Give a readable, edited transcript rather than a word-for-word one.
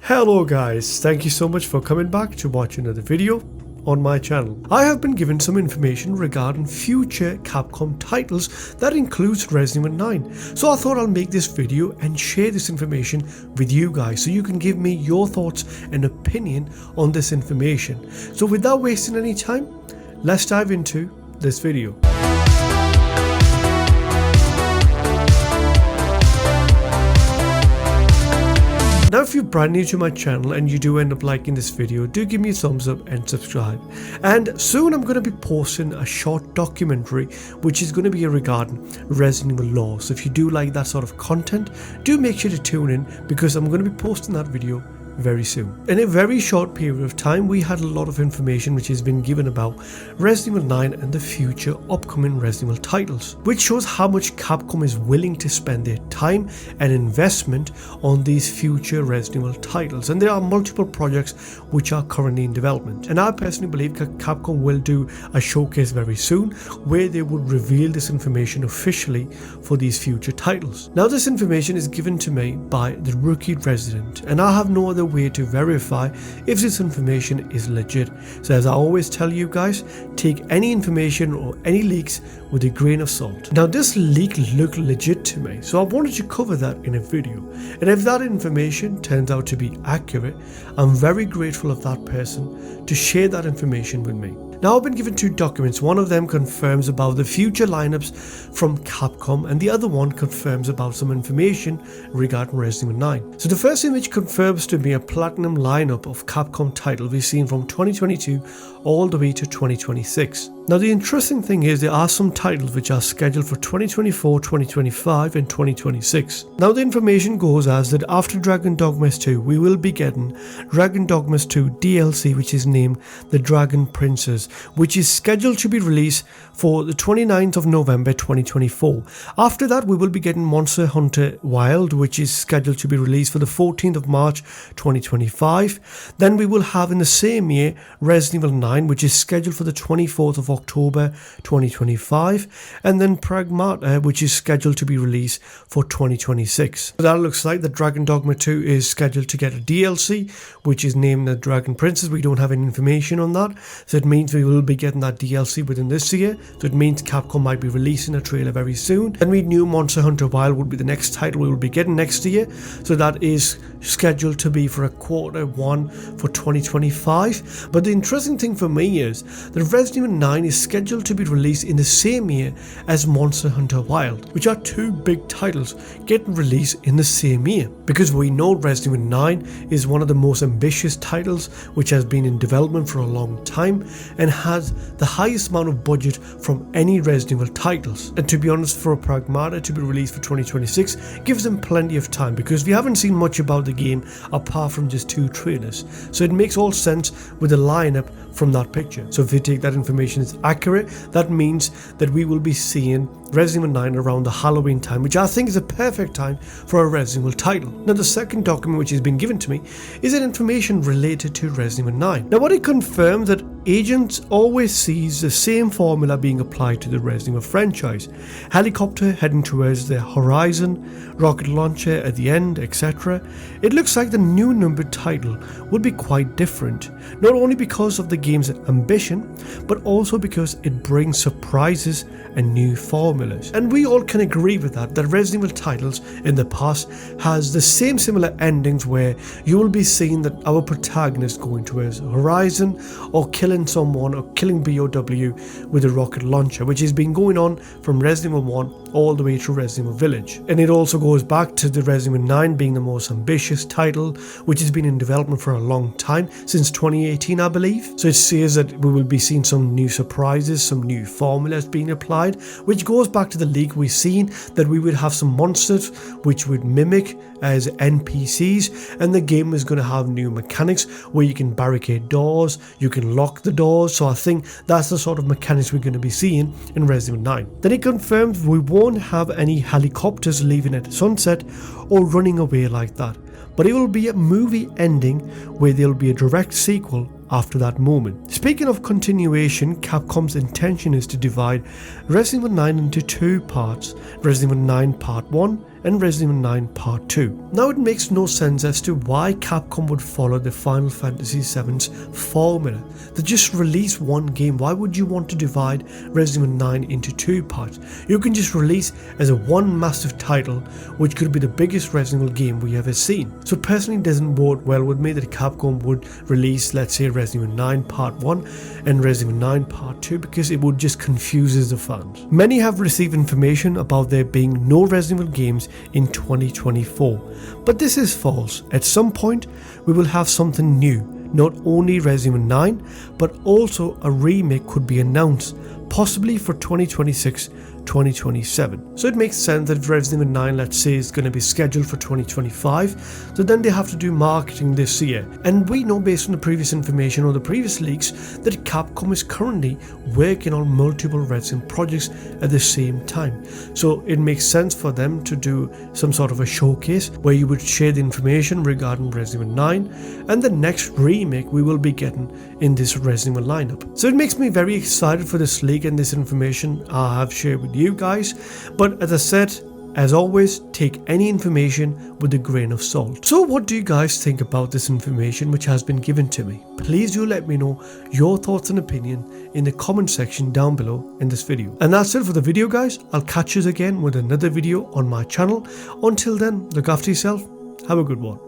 Hello guys, thank you so much for coming back to watch another video on my channel. I have been given some information regarding future Capcom titles that includes Resident Evil 9. So I thought I'll make this video and share this information with you guys so you can give me your thoughts and opinion on this information. So without wasting any time, let's dive into this video. Now if you're brand new to my channel and you do end up liking this video, do give me a thumbs up and subscribe. And soon I'm going to be posting a short documentary which is going to be regarding Resident Evil lore. So if you do like that sort of content, do make sure to tune in because I'm going to be posting that video very soon. In a very short period of time, we had a lot of information which has been given about Resident Evil 9 and the future upcoming Resident Evil titles, which shows how much Capcom is willing to spend their time and investment on these future Resident Evil titles. And there are multiple projects which are currently in development. And I personally believe that Capcom will do a showcase very soon where they would reveal this information officially for these future titles. Now this information is given to me by the Rookie Resident, and I have no other way to verify if this information is legit. So as I always tell you guys, take any information or any leaks with a grain of salt. Now this leak looked legit to me, so I wanted to cover that in a video. And if that information turns out to be accurate, I'm very grateful of that person to share that information with me. Now I've been given two documents. One of them confirms about the future lineups from Capcom and the other one confirms about some information regarding Resident Evil 9. So the first image confirms to me a platinum lineup of Capcom titles we've seen from 2022 all the way to 2026. Now the interesting thing is there are some titles which are scheduled for 2024, 2025 and 2026. Now the information goes as that after Dragon Dogma 2 we will be getting Dragon Dogma 2 DLC which is named The Dragon Princess, which is scheduled to be released for the 29th of November 2024. After that we will be getting Monster Hunter Wild, which is scheduled to be released for the 14th of March 2025. Then we will have in the same year Resident Evil 9, which is scheduled for the 24th of October 2025, and then Pragmata, which is scheduled to be released for 2026. So that looks like the Dragon Dogma 2 is scheduled to get a DLC which is named the Dragon Princess. We don't have any information on that, so it means we will be getting that DLC within this year. So it means Capcom might be releasing a trailer very soon. Then we knew Monster Hunter Wild would be the next title we will be getting next year, so that is scheduled to be for a Q1 for 2025. But the interesting thing for me is that Resident Evil 9 is scheduled to be released in the same year as Monster Hunter Wild, which are two big titles getting released in the same year, because we know Resident Evil 9 is one of the most ambitious titles which has been in development for a long time and has the highest amount of budget from any Resident Evil titles. And to be honest, for a Pragmata to be released for 2026 gives them plenty of time, because we haven't seen much about the game apart from just two trailers, so it makes all sense with the lineup from that picture. So if you take that information as accurate, that means that we will be seeing Resident Evil 9 around the Halloween time, which I think is a perfect time for a Resident Evil title. Now the second document which has been given to me is an information related to Resident Evil 9. Now what it confirms that Agents always sees the same formula being applied to the Resident Evil franchise. Helicopter heading towards the horizon, rocket launcher at the end, etc. It looks like the new numbered title would be quite different, not only because of the game's ambition, but also because it brings surprises and new formulas. And we all can agree with that Resident Evil titles in the past has the same similar endings where you will be seeing that our protagonist going towards the horizon or killing someone or killing BOW with a rocket launcher, which has been going on from Resident Evil 1 all the way to Resident Evil Village. And it also goes back to the Resident Evil 9 being the most ambitious title, which has been in development for a long time, since 2018 I believe. So it says that we will be seeing some new surprises, some new formulas being applied, which goes back to the leak we've seen that we would have some monsters which would mimic as NPCs, and the game is going to have new mechanics where you can barricade doors, you can lock the doors. So I think that's the sort of mechanics we're going to be seeing in Resident Evil 9. Then it confirms we won't have any helicopters leaving at sunset or running away like that, but it will be a movie ending where there will be a direct sequel after that moment. Speaking of continuation, Capcom's intention is to divide Resident Evil 9 into two parts, Resident Evil 9 Part 1 and Resident Evil 9 Part 2. Now it makes no sense as to why Capcom would follow the Final Fantasy VII's formula. They just release one game. Why would you want to divide Resident Evil 9 into two parts? You can just release as a one massive title, which could be the biggest Resident Evil game we ever seen. So it personally doesn't bode well with me that Capcom would release, let's say, Resident Evil 9 Part 1 and Resident Evil 9 Part 2, because it would just confuse the fans. Many have received information about there being no Resident Evil games in 2024, but this is false. At some point we will have something new. Not only Resident Evil 9, but also a remake could be announced, possibly for 2026-2027. So it makes sense that Resident Evil 9, let's say, is going to be scheduled for 2025, so then they have to do marketing this year. And we know based on the previous information or the previous leaks that Capcom is currently working on multiple Resident projects at the same time. So it makes sense for them to do some sort of a showcase where you would share the information regarding Resident Evil 9 and the next remake we will be getting in this Resident Evil lineup. So it makes me very excited for this leak and this information I have shared with you guys. But as I said, as always, take any information with a grain of salt. So what do you guys think about this information which has been given to me? Please do let me know your thoughts and opinion in the comment section down below in this video. And that's it for the video, guys. I'll catch you again with another video on my channel. Until then, look after yourself. Have a good one.